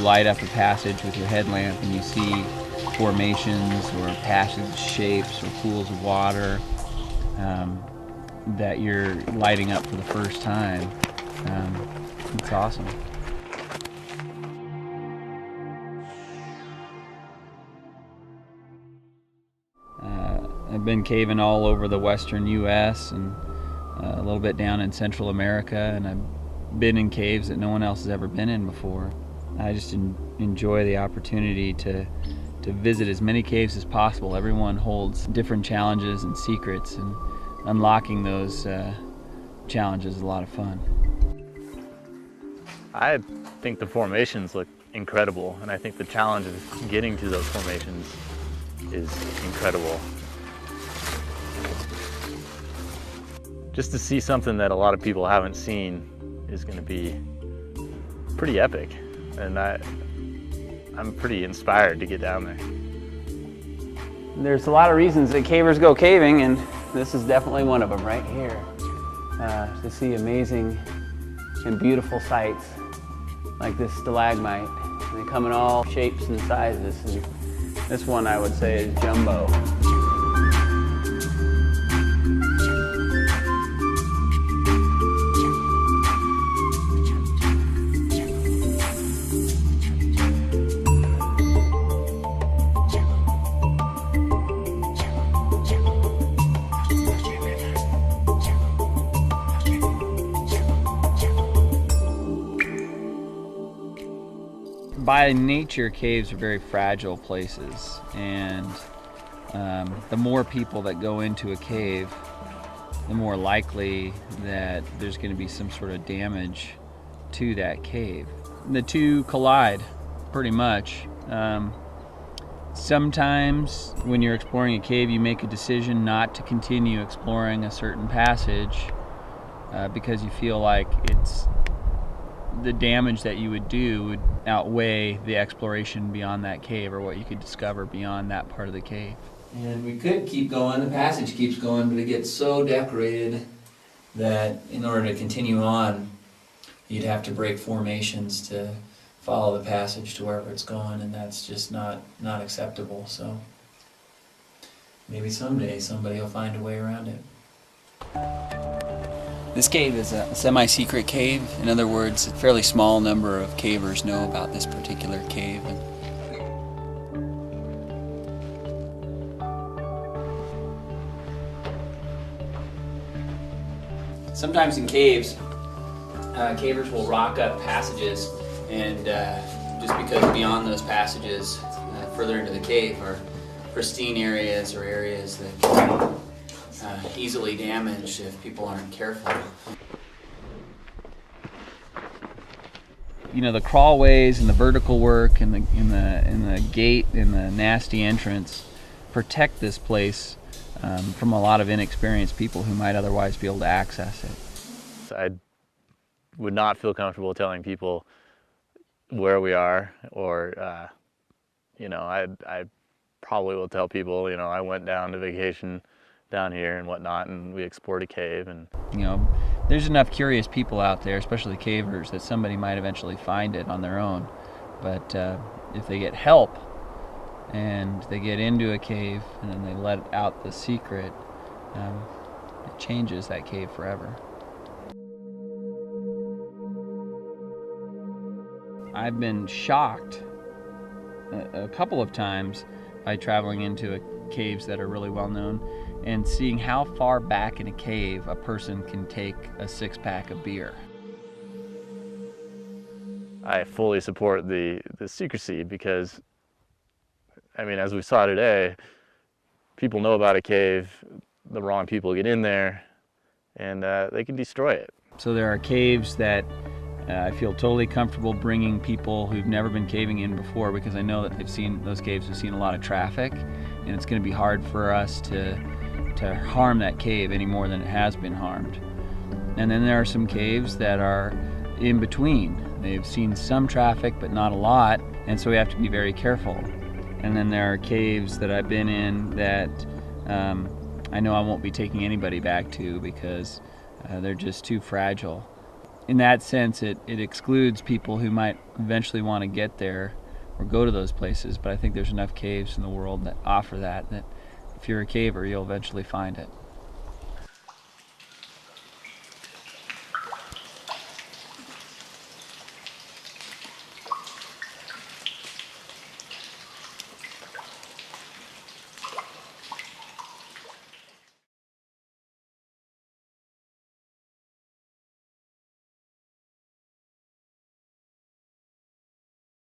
light up a passage with your headlamp and you see formations or passage shapes or pools of water that you're lighting up for the first time. It's awesome. I've been caving all over the western U.S. and a little bit down in Central America, and I've been in caves that no one else has ever been in before. I just enjoy the opportunity to visit as many caves as possible. Everyone holds different challenges and secrets, and unlocking those challenges is a lot of fun. I think the formations look incredible, and I think the challenge of getting to those formations is incredible. Just to see something that a lot of people haven't seen is going to be pretty epic, and I'm pretty inspired to get down there. There's a lot of reasons that cavers go caving, and this is definitely one of them right here. To see amazing and beautiful sights like this stalagmite. They come in all shapes and sizes, and this one I would say is jumbo. By nature, caves are very fragile places, and the more people that go into a cave, the more likely that there's going to be some sort of damage to that cave. The two collide pretty much. Sometimes when you're exploring a cave, you make a decision not to continue exploring a certain passage because you feel like the damage that you would do would outweigh the exploration beyond that cave, or what you could discover beyond that part of the cave. And we could keep going, the passage keeps going, but it gets so decorated that in order to continue on, you'd have to break formations to follow the passage to wherever it's going, and that's just not acceptable. So maybe someday somebody will find a way around it. This cave is a semi-secret cave. In other words, a fairly small number of cavers know about this particular cave. Sometimes in caves, cavers will rock up passages, and just because beyond those passages, further into the cave, are pristine areas or areas that can easily damaged if people aren't careful. You know, the crawlways and the vertical work and the gate and the nasty entrance protect this place from a lot of inexperienced people who might otherwise be able to access it. I would not feel comfortable telling people where we are, or you know, I probably will tell people, you know, I went down to vacation down here and whatnot, and we explored a cave. And you know, there's enough curious people out there, especially cavers, that somebody might eventually find it on their own. But if they get help and they get into a cave and then they let out the secret, it changes that cave forever. I've been shocked a couple of times by traveling into caves that are really well known and seeing how far back in a cave a person can take a 6-pack of beer. I fully support the secrecy, because, I mean, as we saw today, people know about a cave, the wrong people get in there, and they can destroy it. So there are caves that I feel totally comfortable bringing people who've never been caving in before, because I know that those caves have seen a lot of traffic, and it's going to be hard for us to harm that cave any more than it has been harmed. And then there are some caves that are in between. They've seen some traffic but not a lot, and so we have to be very careful. And then there are caves that I've been in that I know I won't be taking anybody back to, because they're just too fragile. in that sense, it excludes people who might eventually want to get there or go to those places. But I think there's enough caves in the world that offer that if you're a caver, you'll eventually find it.